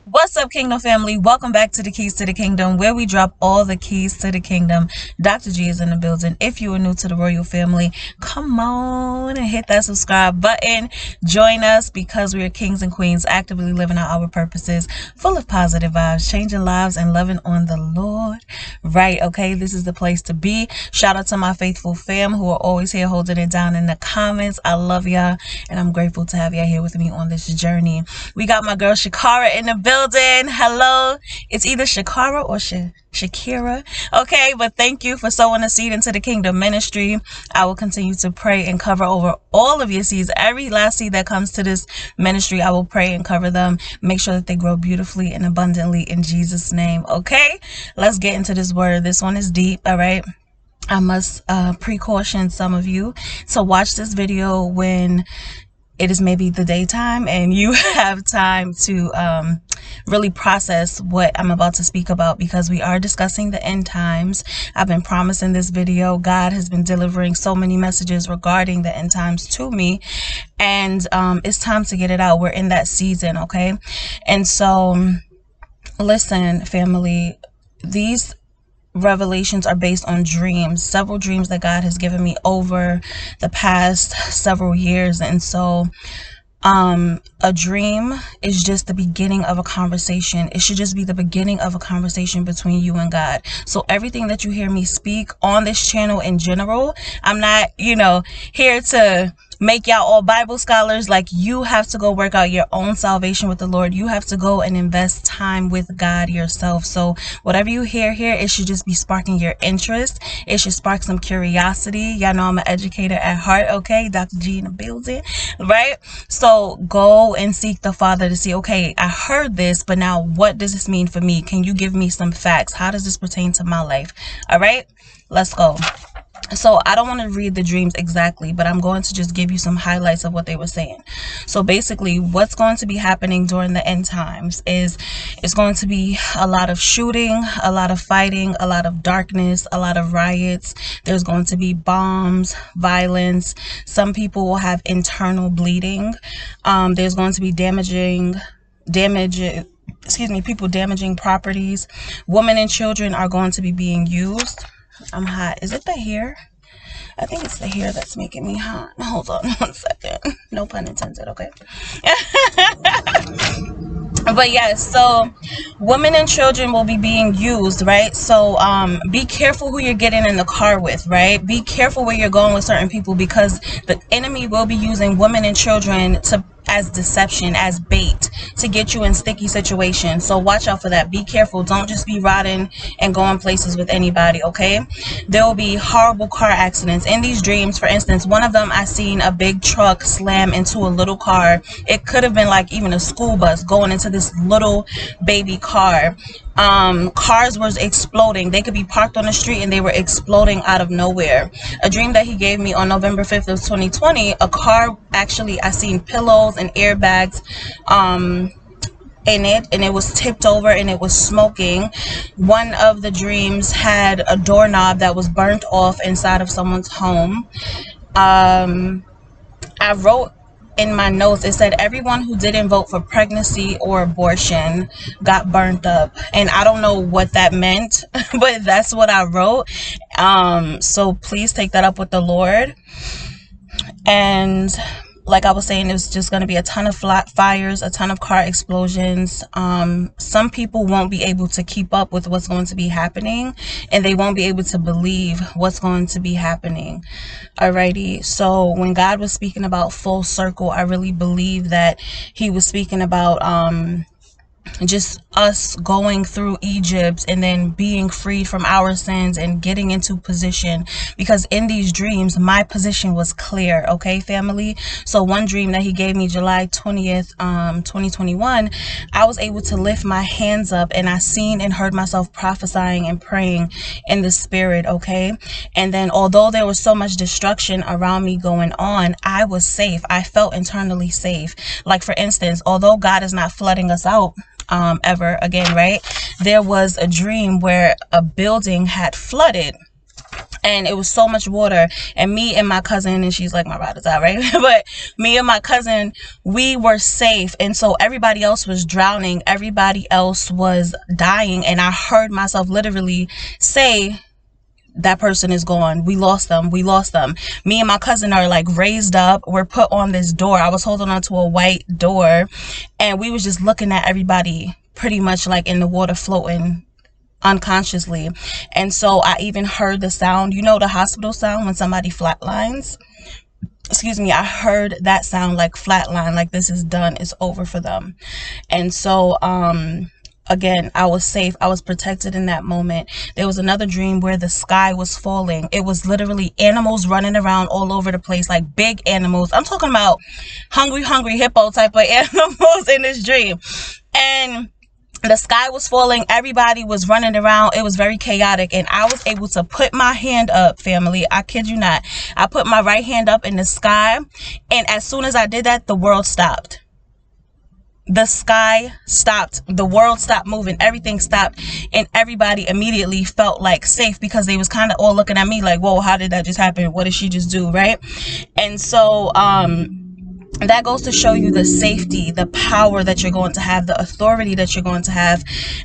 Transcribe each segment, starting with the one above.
What's up, Kingdom family? Welcome back to the Keys to the Kingdom, where we drop all the keys to the kingdom. Dr. G is in the building. If you are new to the royal family, come on and hit that subscribe button. Join us because we are kings and queens, actively living out our purposes, full of positive vibes, changing lives, and loving on the Lord. Right, okay? This is the place to be. Shout out to my faithful fam who are always here holding it down in the comments. I love y'all, and I'm grateful to have y'all here with me on this journey. We got my girl Shakara in the building. Hello. It's either Shakara or Shakira. Okay, but thank you for sowing a seed into the kingdom ministry. I will continue to pray and cover over all of your seeds. Every last seed that comes to this ministry, I will pray and cover them. Make sure that they grow beautifully and abundantly in Jesus' name. Okay, let's get into this word. This one is deep. All right. I must precaution some of you to watch this video when it is maybe the daytime and you have time to really process what I'm about to speak about, because we are discussing the end times. I've been promising this video. God has been delivering so many messages regarding the end times to me, and it's time to get it out. We're in that season, okay? And so listen, family, these revelations are based on dreams, several dreams that God has given me over the past several years. And so a dream is just the beginning of a conversation. It should just be the beginning of a conversation between you and God. So everything that you hear me speak on this channel in general, I'm not, here to make y'all all Bible scholars. Like, you have to go work out your own salvation with the Lord. You have to go and invest time with God yourself. So whatever you hear here, it should just be sparking your interest. It should spark some curiosity. Y'all know I'm an educator at heart, okay? Dr. G in the building, right? So go and seek the Father to see, okay, I heard this, but now what does this mean for me? Can you give me some facts? How does this pertain to my life? All right, let's go. So I don't want to read the dreams exactly, but I'm going to just give you some highlights of what they were saying. So basically, what's going to be happening during the end times is it's going to be a lot of shooting, a lot of fighting, a lot of darkness, a lot of riots. There's going to be bombs, violence. Some people will have internal bleeding. There's going to be people damaging properties. Women and children are going to be being used. I'm hot. Is it the hair? I think it's the hair that's making me hot. Hold on 1 second. No pun intended, okay? But yes, so women and children will be being used, right? So be careful who you're getting in the car with, right? Be careful where you're going with certain people, because the enemy will be using women and children as deception, as bait, to get you in sticky situations. So watch out for that. Be careful. Don't just be riding and going places with anybody, okay? There will be horrible car accidents. In these dreams, for instance, one of them, I seen a big truck slam into a little car. It could have been like even a school bus going into this little baby car. Cars was exploding. They could be parked on the street and they were exploding out of nowhere. A dream that he gave me on November 5th of 2020, a car, actually I seen pillows and airbags in it, and it was tipped over and it was smoking. One of the dreams had a doorknob that was burnt off inside of someone's home. I wrote in my notes, it said everyone who didn't vote for pregnancy or abortion got burnt up, and I don't know what that meant, but that's what I wrote. So please take that up with the Lord. And like I was saying, it's just going to be a ton of fires, a ton of car explosions. Some people won't be able to keep up with what's going to be happening, and they won't be able to believe what's going to be happening. Alrighty. So when God was speaking about full circle, I really believe that he was speaking about just us going through Egypt and then being freed from our sins and getting into position, because in these dreams my position was clear, okay, family? So one dream that he gave me July 20th 2021, I was able to lift my hands up and I seen and heard myself prophesying and praying in the spirit, okay? And then although there was so much destruction around me going on, I was safe. I felt internally safe. Like, for instance, although God is not flooding us out ever again, right? There was a dream where a building had flooded, and it was so much water, and me and my cousin, and she's like my ride or die, right? But me and my cousin, we were safe, and so everybody else was drowning, everybody else was dying, and I heard myself literally say, that person is gone, we lost them, we lost them. Me and my cousin are like raised up, we're put on this door. I was holding on to a white door, and we was just looking at everybody pretty much like in the water, floating unconsciously. And so I even heard the sound, you know, the hospital sound when somebody flatlines. Excuse me, I heard that sound like flatline, like this is done, it's over for them. And so again, I was safe, I was protected in that moment. There was another dream where the sky was falling. It was literally animals running around all over the place, like big animals. I'm talking about hungry hippo type of animals in this dream. And the sky was falling, everybody was running around, it was very chaotic, and I was able to put my hand up, family, I kid you not. I put my right hand up in the sky, and as soon as I did that, the world stopped. The sky stopped, the world stopped moving, everything stopped, and everybody immediately felt like safe, because they was kind of all looking at me like, whoa, how did that just happen? What did she just do, right? And so that goes to show you the safety, the power that you're going to have, the authority that you're going to have.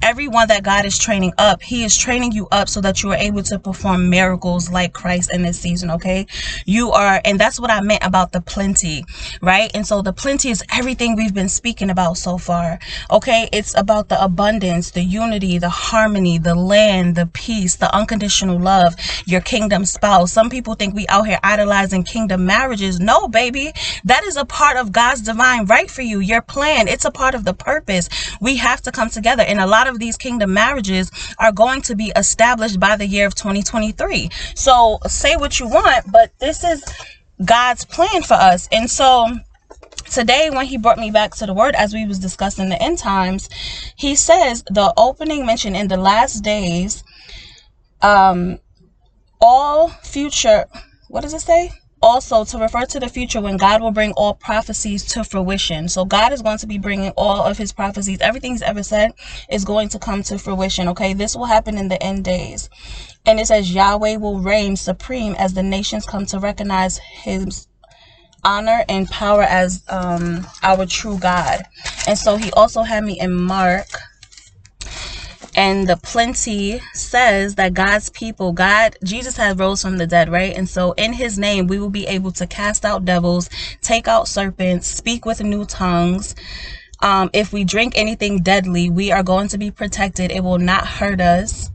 Everyone that God is training up, he is training you up so that you are able to perform miracles like Christ in this season, okay? You are, and that's what I meant about the plenty, right? And so the plenty is everything we've been speaking about so far, okay? It's about the abundance, the unity, the harmony, the land, the peace, the unconditional love, your kingdom spouse. Some people think we out here idolizing kingdom marriages. No, baby, that is a part of God's divine right for you, your plan. It's a part of the purpose. We have to come together, and a lot of these kingdom marriages are going to be established by the year of 2023. So say what you want, but this is God's plan for us. And so today, when he brought me back to the word, as we was discussing the end times, he says the opening mention in the last days, all future, what does it say? Also, to refer to the future when God will bring all prophecies to fruition. So God is going to be bringing all of his prophecies. Everything he's ever said is going to come to fruition. Okay, this will happen in the end days. And it says Yahweh will reign supreme as the nations come to recognize his honor and power as our true God. And so he also had me in Mark. And the plenty says that God's people, Jesus has rose from the dead, right? And so in his name, we will be able to cast out devils, take out serpents, speak with new tongues. If we drink anything deadly, we are going to be protected. It will not hurt us.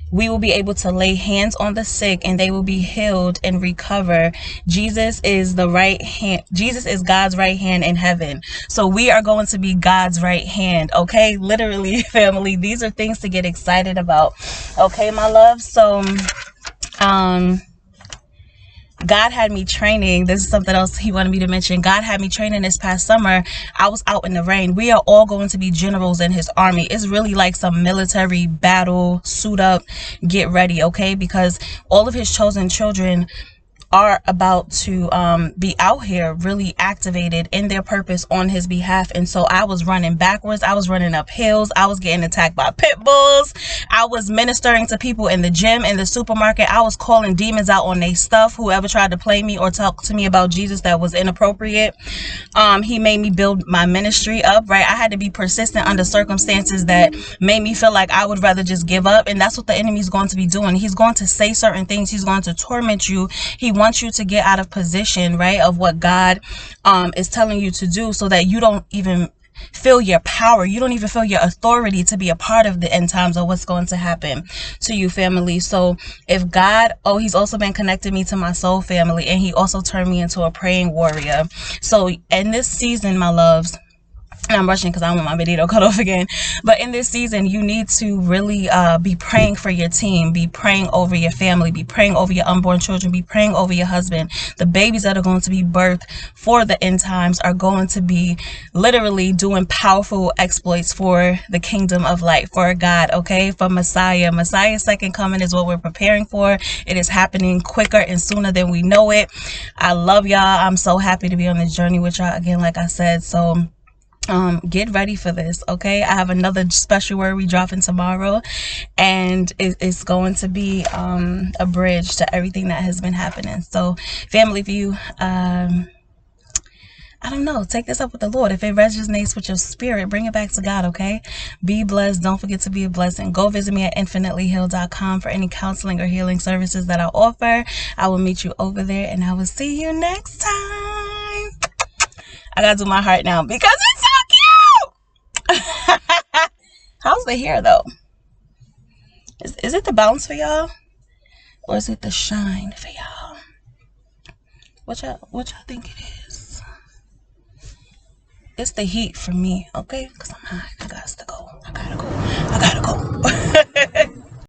We will be able to lay hands on the sick and they will be healed and recover. Jesus is the right hand. Jesus is God's right hand in heaven. So we are going to be God's right hand. Okay. Literally, family, these are things to get excited about. Okay, my love. So, God had me training. This is something else he wanted me to mention. God had me training this past summer. I was out in the rain. We are all going to be generals in his army. It's really like some military battle, suit up, get ready, okay? Because all of his chosen children are about to be out here really activated in their purpose on his behalf. And so I was running backwards, I was running up hills, I was getting attacked by pit bulls, I was ministering to people in the gym, in the supermarket, I was calling demons out on their stuff, whoever tried to play me or talk to me about Jesus that was inappropriate. He made me build my ministry up, right? I had to be persistent under circumstances that made me feel like I would rather just give up. And that's what the enemy's going to be doing. He's going to say certain things, he's going to torment you, he wants you to get out of position, right, of what God is telling you to do, so that you don't even feel your power, you don't even feel your authority to be a part of the end times or what's going to happen to you, family. So if God, he's also been connecting me to my soul family, and he also turned me into a praying warrior. So in this season, my loves, and I'm rushing because I want my video cut off again. But in this season, you need to really be praying for your team, be praying over your family, be praying over your unborn children, be praying over your husband. The babies that are going to be birthed for the end times are going to be literally doing powerful exploits for the kingdom of light, for God, okay, for Messiah. Messiah's second coming is what we're preparing for. It is happening quicker and sooner than we know it. I love y'all. I'm so happy to be on this journey with y'all again, like I said. So Get ready for this, okay? I have another special word we dropping tomorrow, and it's going to be a bridge to everything that has been happening. So family, if you I don't know, take this up with the Lord. If it resonates with your spirit, bring it back to God, okay? Be blessed. Don't forget to be a blessing. Go visit me at infinitelyhealed.com for any counseling or healing services that I offer. I will meet you over there, and I will see you next time. I gotta do my heart now because it's so cute. How's the hair though? Is it the bounce for y'all, or is it the shine for y'all? What y'all think it is? It's the heat for me, okay? Because I'm hot. I gotta go.